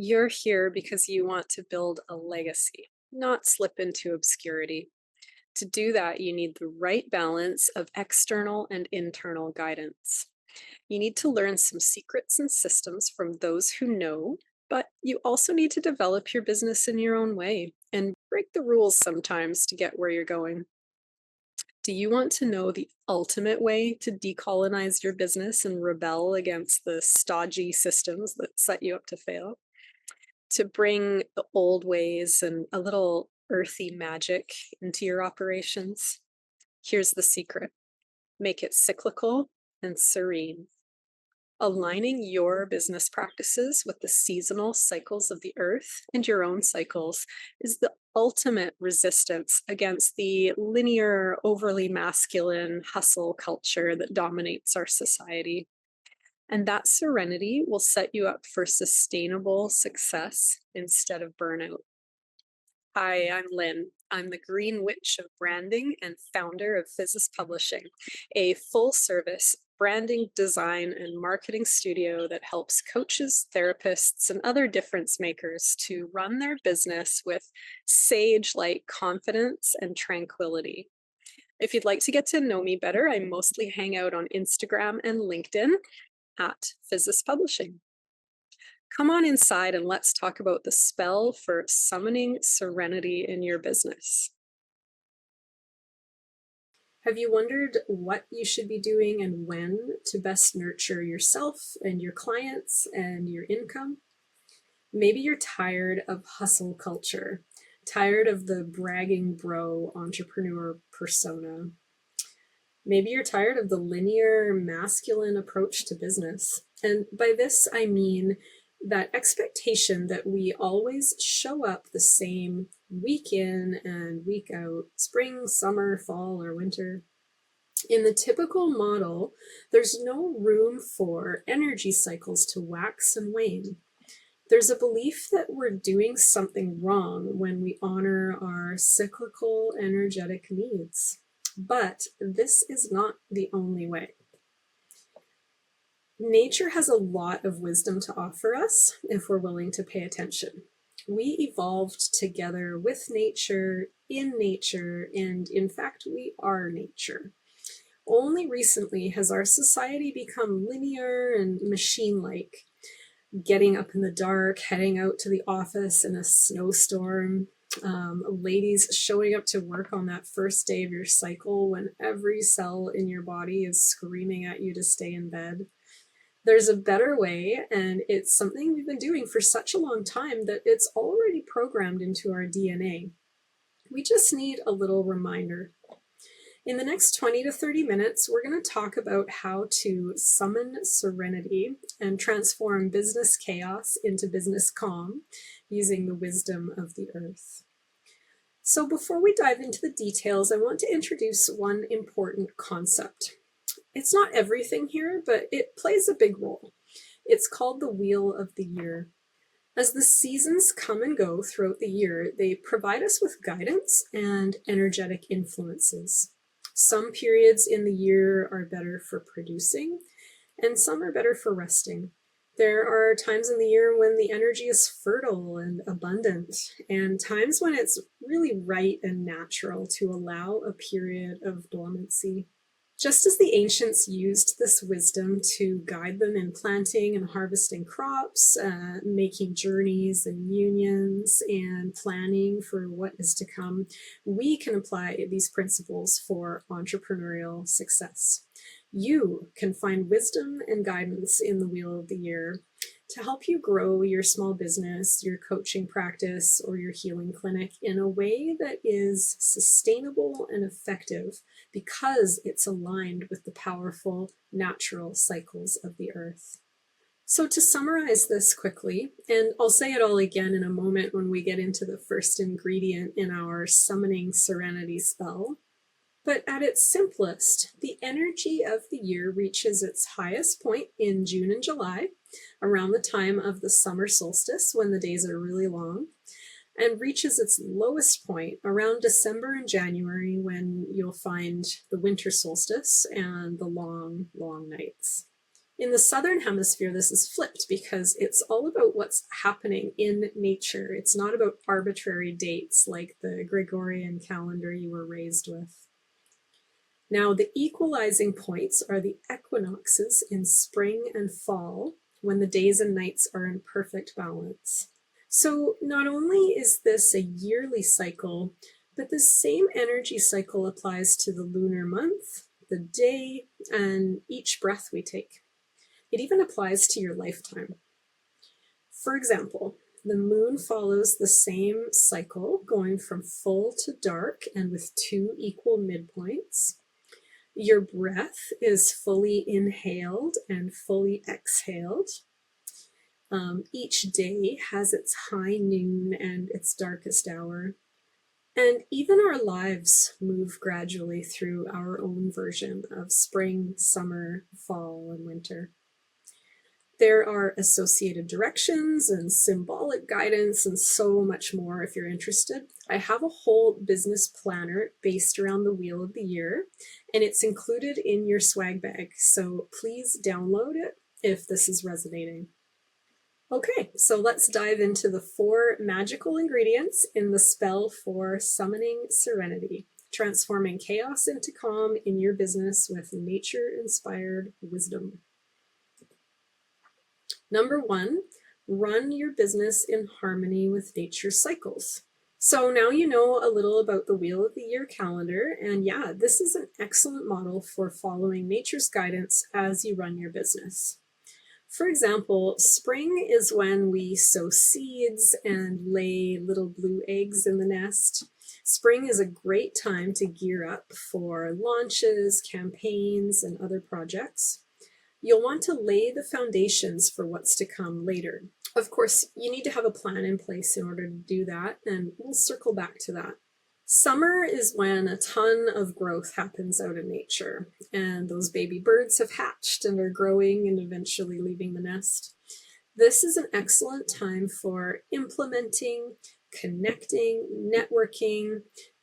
You're here because you want to build a legacy, not slip into obscurity. To do that, you need the right balance of external and internal guidance. You need to learn some secrets and systems from those who know, but you also need to develop your business in your own way and break the rules sometimes to get where you're going. Do you want to know the ultimate way to decolonize your business and rebel against the stodgy systems that set you up to fail? To bring the old ways and a little earthy magic into your operations? Here's the secret: make it cyclical and serene. Aligning your business practices with the seasonal cycles of the earth and your own cycles is the ultimate resistance against the linear, overly masculine hustle culture that dominates our society. And that serenity will set you up for sustainable success instead of burnout. Hi, I'm Lynn. I'm the Green Witch of Branding and founder of Physis Publishing, a full service branding, design, and marketing studio that helps coaches, therapists, and other difference makers to run their business with sage like confidence and tranquility. If you'd like to get to know me better, I mostly hang out on Instagram and LinkedIn at Physis Publishing. Come on inside and let's talk about the spell for summoning serenity in your business. Have you wondered what you should be doing and when to best nurture yourself and your clients and your income? Maybe you're tired of hustle culture, tired of the bragging bro entrepreneur persona. Maybe you're tired of the linear masculine approach to business. And by this, I mean that expectation that we always show up the same week in and week out, spring, summer, fall, or winter. In the typical model, there's no room for energy cycles to wax and wane. There's a belief that we're doing something wrong when we honor our cyclical energetic needs. But this is not the only way. Nature has a lot of wisdom to offer us if we're willing to pay attention. We evolved together with nature, in nature, and in fact, we are nature. Only recently has our society become linear and machine-like, getting up in the dark, heading out to the office in a snowstorm, ladies showing up to work on that first day of your cycle when every cell in your body is screaming at you to stay in bed. There's a better way, and it's something we've been doing for such a long time that it's already programmed into our DNA. We just need a little reminder. In the next 20 to 30 minutes, we're going to talk about how to summon serenity and transform business chaos into business calm using the wisdom of the earth. So before we dive into the details, I want to introduce one important concept. It's not everything here, but it plays a big role. It's called the Wheel of the Year. As the seasons come and go throughout the year, they provide us with guidance and energetic influences. Some periods in the year are better for producing, and some are better for resting. There are times in the year when the energy is fertile and abundant, and times when it's really right and natural to allow a period of dormancy. Just as the ancients used this wisdom to guide them in planting and harvesting crops, making journeys and unions, and planning for what is to come, we can apply these principles for entrepreneurial success. You can find wisdom and guidance in the Wheel of the Year to help you grow your small business, your coaching practice, or your healing clinic in a way that is sustainable and effective because it's aligned with the powerful natural cycles of the earth. So to summarize this quickly, and I'll say it all again in a moment when we get into the first ingredient in our summoning serenity spell, but at its simplest, the energy of the year reaches its highest point in June and July, around the time of the summer solstice when the days are really long, and reaches its lowest point around December and January when you'll find the winter solstice and the long, long nights. In the southern hemisphere, this is flipped because it's all about what's happening in nature. It's not about arbitrary dates like the Gregorian calendar you were raised with. Now, the equalizing points are the equinoxes in spring and fall, when the days and nights are in perfect balance. So not only is this a yearly cycle, but the same energy cycle applies to the lunar month, the day, and each breath we take. It even applies to your lifetime. For example, the moon follows the same cycle, going from full to dark and with 2 equal midpoints. Your breath is fully inhaled and fully exhaled. Each day has its high noon and its darkest hour. And even our lives move gradually through our own version of spring, summer, fall, and winter. There are associated directions and symbolic guidance and so much more if you're interested. I have a whole business planner based around the Wheel of the Year, and it's included in your swag bag, so please download it if this is resonating. Okay, so let's dive into the 4 magical ingredients in the spell for summoning serenity, transforming chaos into calm in your business with nature-inspired wisdom. Number 1, run your business in harmony with nature's cycles. So now you know a little about the Wheel of the Year calendar, and yeah, this is an excellent model for following nature's guidance as you run your business. For example, spring is when we sow seeds and lay little blue eggs in the nest. Spring is a great time to gear up for launches, campaigns, and other projects. You'll want to lay the foundations for what's to come later. Of course, you need to have a plan in place in order to do that, and we'll circle back to that. Summer is when a ton of growth happens out in nature, and those baby birds have hatched and are growing and eventually leaving the nest. This is an excellent time for implementing, connecting, networking,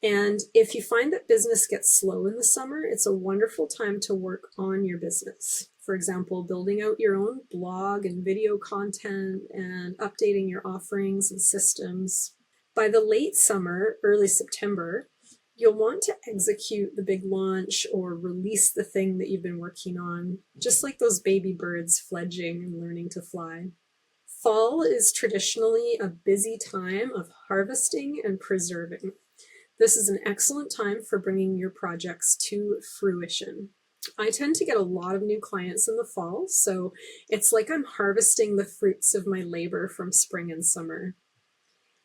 and if you find that business gets slow in the summer, it's a wonderful time to work on your business. For example, building out your own blog and video content and updating your offerings and systems. By the late summer, early September, you'll want to execute the big launch or release the thing that you've been working on, just like those baby birds fledging and learning to fly. Fall is traditionally a busy time of harvesting and preserving. This is an excellent time for bringing your projects to fruition. I tend to get a lot of new clients in the fall, so it's like I'm harvesting the fruits of my labor from spring and summer.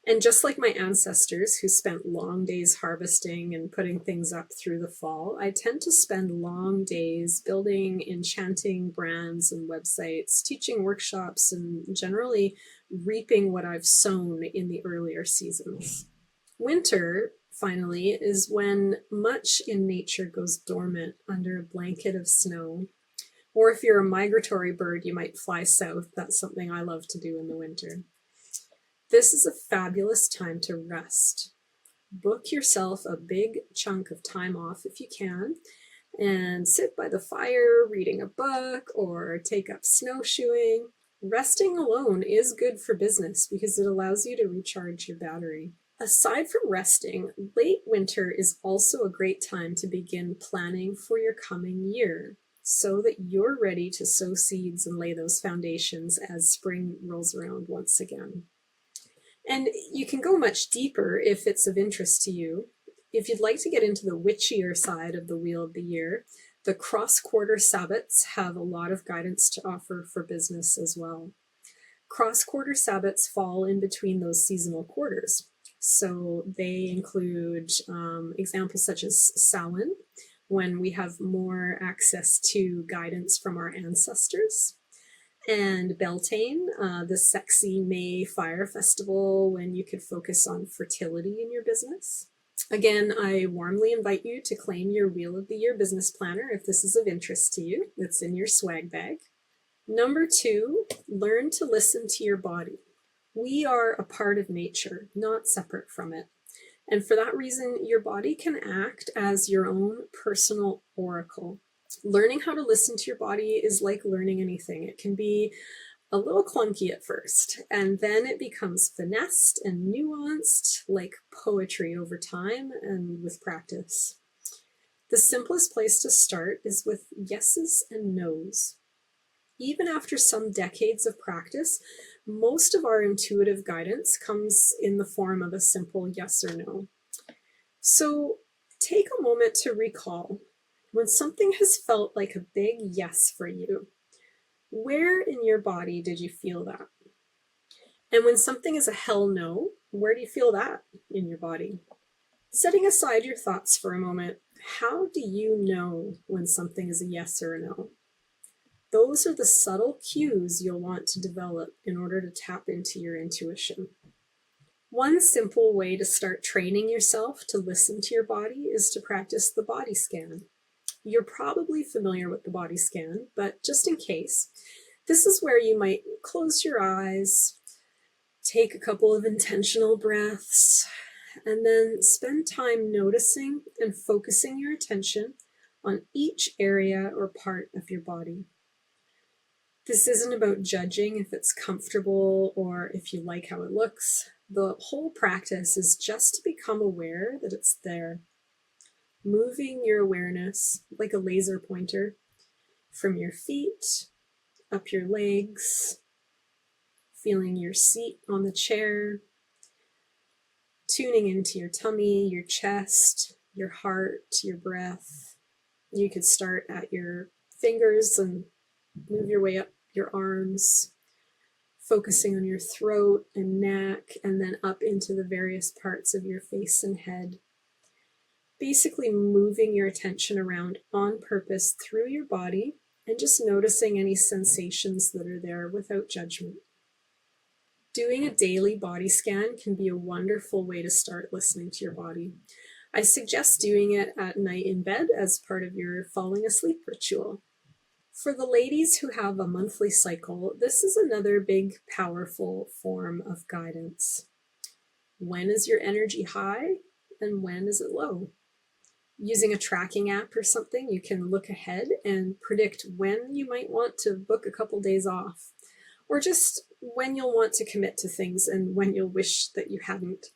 And just like my ancestors who spent long days harvesting and putting things up through the fall, I tend to spend long days building enchanting brands and websites, teaching workshops, and generally reaping what I've sown in the earlier seasons. Winter, finally, is when much in nature goes dormant under a blanket of snow. Or if you're a migratory bird, you might fly south. That's something I love to do in the winter. This is a fabulous time to rest. Book yourself a big chunk of time off if you can, and sit by the fire reading a book or take up snowshoeing. Resting alone is good for business because it allows you to recharge your battery. Aside from resting, late winter is also a great time to begin planning for your coming year so that you're ready to sow seeds and lay those foundations as spring rolls around once again. And you can go much deeper if it's of interest to you. If you'd like to get into the witchier side of the Wheel of the Year, the cross-quarter Sabbats have a lot of guidance to offer for business as well. Cross-quarter Sabbats fall in between those seasonal quarters. So they include examples such as Samhain, when we have more access to guidance from our ancestors, and Beltane, the sexy May fire festival when you could focus on fertility in your business. Again, I warmly invite you to claim your Wheel of the Year business planner if this is of interest to you. It's in your swag bag. Number 2, learn to listen to your body. We are a part of nature, not separate from it. And for that reason, your body can act as your own personal oracle. Learning how to listen to your body is like learning anything. It can be a little clunky at first, and then it becomes finessed and nuanced like poetry over time and with practice. The simplest place to start is with yeses and nos. Even after some decades of practice, most of our intuitive guidance comes in the form of a simple yes or no. So take a moment to recall when something has felt like a big yes for you. Where in your body did you feel that? And when something is a hell no, where do you feel that in your body? Setting aside your thoughts for a moment, how do you know when something is a yes or a no? Those are the subtle cues you'll want to develop in order to tap into your intuition. One simple way to start training yourself to listen to your body is to practice the body scan. You're probably familiar with the body scan, but just in case, this is where you might close your eyes, take a couple of intentional breaths, and then spend time noticing and focusing your attention on each area or part of your body. This isn't about judging if it's comfortable or if you like how it looks. The whole practice is just to become aware that it's there. Moving your awareness like a laser pointer from your feet, up your legs, feeling your seat on the chair, tuning into your tummy, your chest, your heart, your breath. You could start at your fingers and move your way up your arms, focusing on your throat and neck, and then up into the various parts of your face and head. Basically moving your attention around on purpose through your body and just noticing any sensations that are there without judgment. Doing a daily body scan can be a wonderful way to start listening to your body. I suggest doing it at night in bed as part of your falling asleep ritual. For the ladies who have a monthly cycle, this is another big, powerful form of guidance. When is your energy high and when is it low? Using a tracking app or something, you can look ahead and predict when you might want to book a couple days off, or just when you'll want to commit to things and when you'll wish that you hadn't.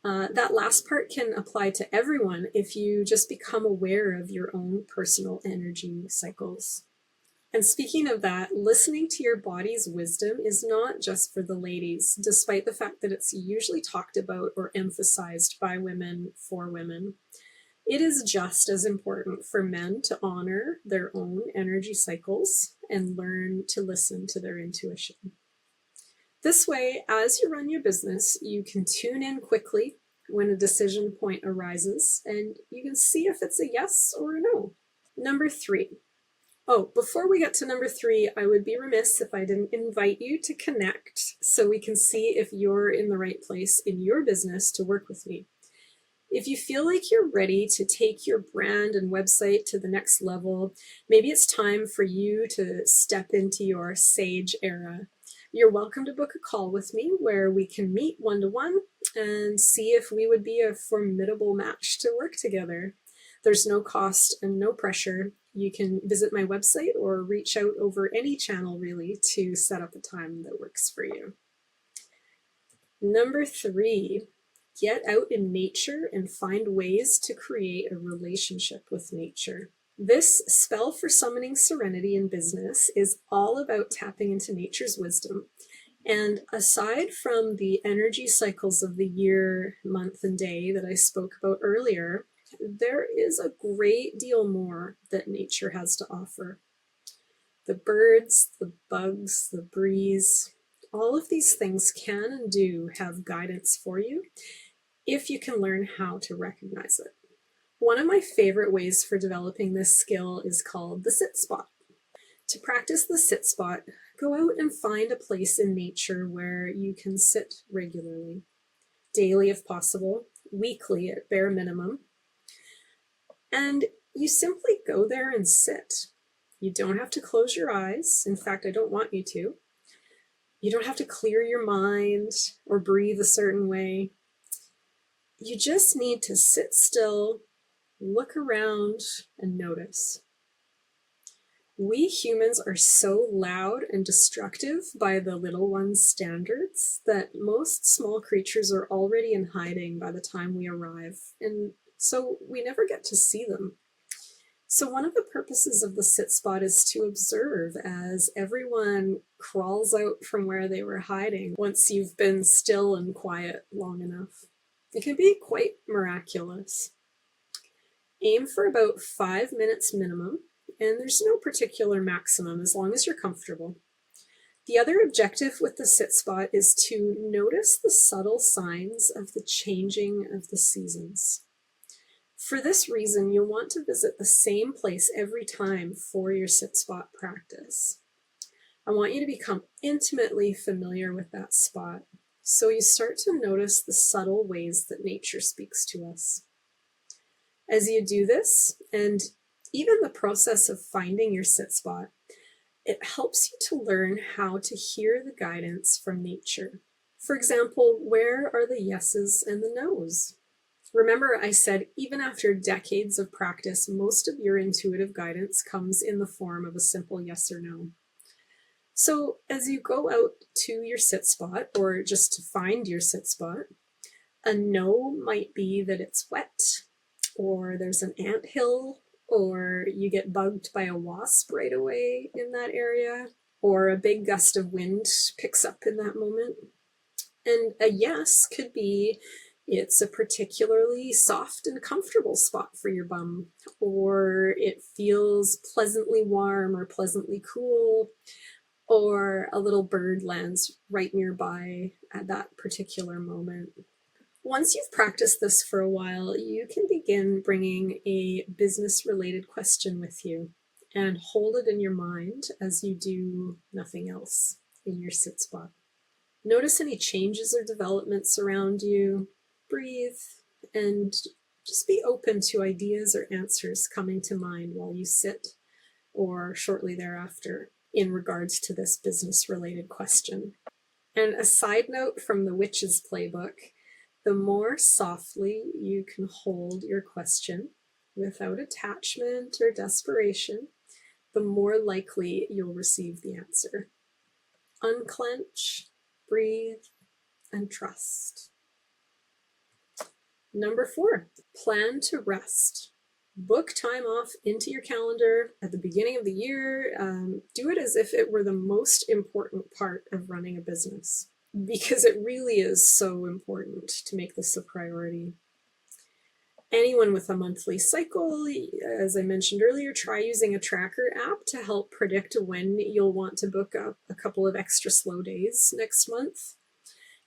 That last part can apply to everyone if you just become aware of your own personal energy cycles. And speaking of that, listening to your body's wisdom is not just for the ladies, despite the fact that it's usually talked about or emphasized by women for women. It is just as important for men to honor their own energy cycles and learn to listen to their intuition. This way, as you run your business, you can tune in quickly when a decision point arises, and you can see if it's a yes or a no. Number 3. Oh, before we get to number 3, I would be remiss if I didn't invite you to connect so we can see if you're in the right place in your business to work with me. If you feel like you're ready to take your brand and website to the next level, maybe it's time for you to step into your sage era. You're welcome to book a call with me where we can meet one-to-one and see if we would be a formidable match to work together. There's no cost and no pressure. You can visit my website or reach out over any channel really to set up a time that works for you. Number 3, get out in nature and find ways to create a relationship with nature. This spell for summoning serenity in business is all about tapping into nature's wisdom. And aside from the energy cycles of the year, month, and day that I spoke about earlier, there is a great deal more that nature has to offer. The birds, the bugs, the breeze, all of these things can and do have guidance for you if you can learn how to recognize it. One of my favorite ways for developing this skill is called the sit spot. To practice the sit spot, go out and find a place in nature where you can sit regularly, daily if possible, weekly at bare minimum. And you simply go there and sit. You don't have to close your eyes. In fact, I don't want you to. You don't have to clear your mind or breathe a certain way. You just need to sit still, look around, and notice. We humans are so loud and destructive by the little one's standards that most small creatures are already in hiding by the time we arrive, and so we never get to see them. So one of the purposes of the sit spot is to observe as everyone crawls out from where they were hiding once you've been still and quiet long enough. It can be quite miraculous. Aim for about 5 minutes minimum, and there's no particular maximum as long as you're comfortable. The other objective with the sit spot is to notice the subtle signs of the changing of the seasons. For this reason, you'll want to visit the same place every time for your sit spot practice. I want you to become intimately familiar with that spot, so you start to notice the subtle ways that nature speaks to us. As you do this, and even the process of finding your sit spot, it helps you to learn how to hear the guidance from nature. For example, where are the yeses and the nos? Remember, I said even after decades of practice, most of your intuitive guidance comes in the form of a simple yes or no. So as you go out to your sit spot, or just to find your sit spot, a no might be that it's wet, or there's an anthill, or you get bugged by a wasp right away in that area, or a big gust of wind picks up in that moment. And a yes could be it's a particularly soft and comfortable spot for your bum, or it feels pleasantly warm or pleasantly cool, or a little bird lands right nearby at that particular moment. Once you've practiced this for a while, you can begin bringing a business-related question with you and hold it in your mind as you do nothing else in your sit spot. Notice any changes or developments around you, breathe, and just be open to ideas or answers coming to mind while you sit or shortly thereafter in regards to this business-related question. And a side note from the Witch's Playbook, the more softly you can hold your question without attachment or desperation, the more likely you'll receive the answer. Unclench, breathe, and trust. Number 4, plan to rest. Book time off into your calendar at the beginning of the year. Do it as if it were the most important part of running a business, because it really is so important to make this a priority. Anyone with a monthly cycle, as I mentioned earlier, try using a tracker app to help predict when you'll want to book up a couple of extra slow days next month.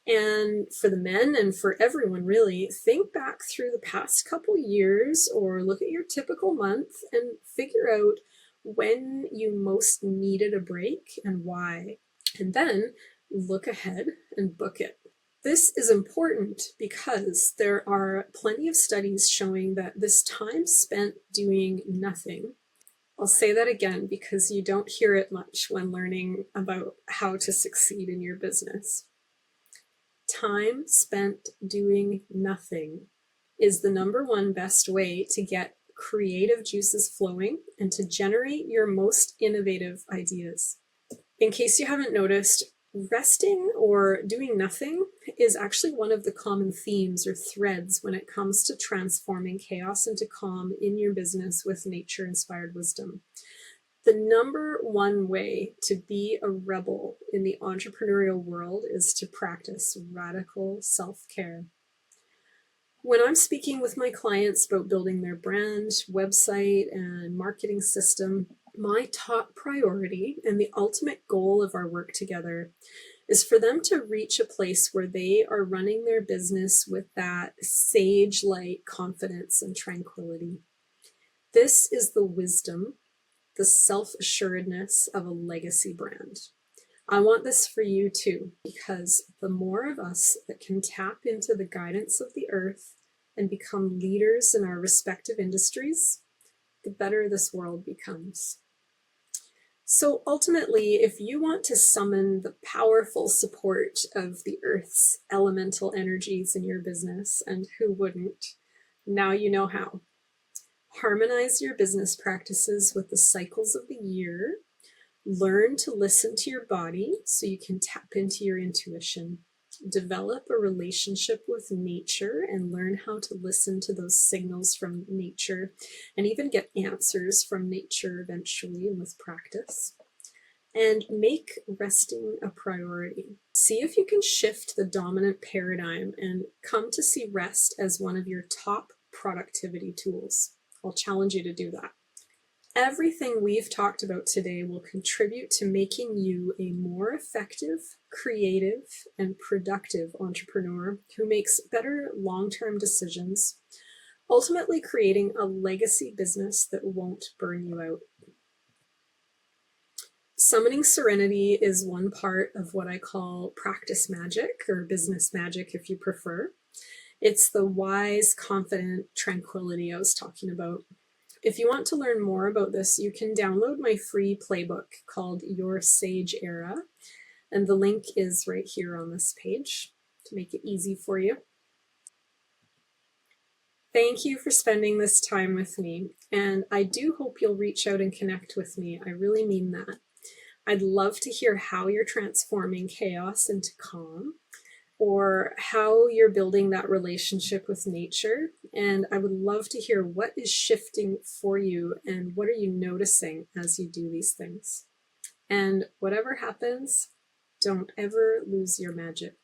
And for the men and for everyone really, think back through the past couple years or look at your typical month and figure out when you most needed a break and why. And then look ahead and book it. This is important because there are plenty of studies showing that this time spent doing nothing, I'll say that again because you don't hear it much when learning about how to succeed in your business. Time spent doing nothing is the number one best way to get creative juices flowing and to generate your most innovative ideas. In case you haven't noticed, resting or doing nothing is actually one of the common themes or threads when it comes to transforming chaos into calm in your business with nature-inspired wisdom. The number one way to be a rebel in the entrepreneurial world is to practice radical self-care. When I'm speaking with my clients about building their brand, website, and marketing system, my top priority and the ultimate goal of our work together is for them to reach a place where they are running their business with that sage-like confidence and tranquility. This is the wisdom, the self-assuredness of a legacy brand. I want this for you too, because the more of us that can tap into the guidance of the earth and become leaders in our respective industries, the better this world becomes. So ultimately, if you want to summon the powerful support of the earth's elemental energies in your business, and who wouldn't, now you know how. Harmonize your business practices with the cycles of the year. Learn to listen to your body so you can tap into your intuition. Develop a relationship with nature and learn how to listen to those signals from nature and even get answers from nature eventually and with practice. And make resting a priority. See if you can shift the dominant paradigm and come to see rest as one of your top productivity tools. I'll challenge you to do that. Everything we've talked about today will contribute to making you a more effective, creative, and productive entrepreneur who makes better long-term decisions, ultimately creating a legacy business that won't burn you out. Summoning Serenity is one part of what I call practice magic, or business magic if you prefer. It's the wise, confident tranquility I was talking about. If you want to learn more about this, you can download my free playbook called Your Sage Era, and the link is right here on this page to make it easy for you. Thank you for spending this time with me, and I do hope you'll reach out and connect with me. I really mean that. I'd love to hear how you're transforming chaos into calm, or how you're building that relationship with nature. And I would love to hear what is shifting for you and what are you noticing as you do these things. And whatever happens, don't ever lose your magic.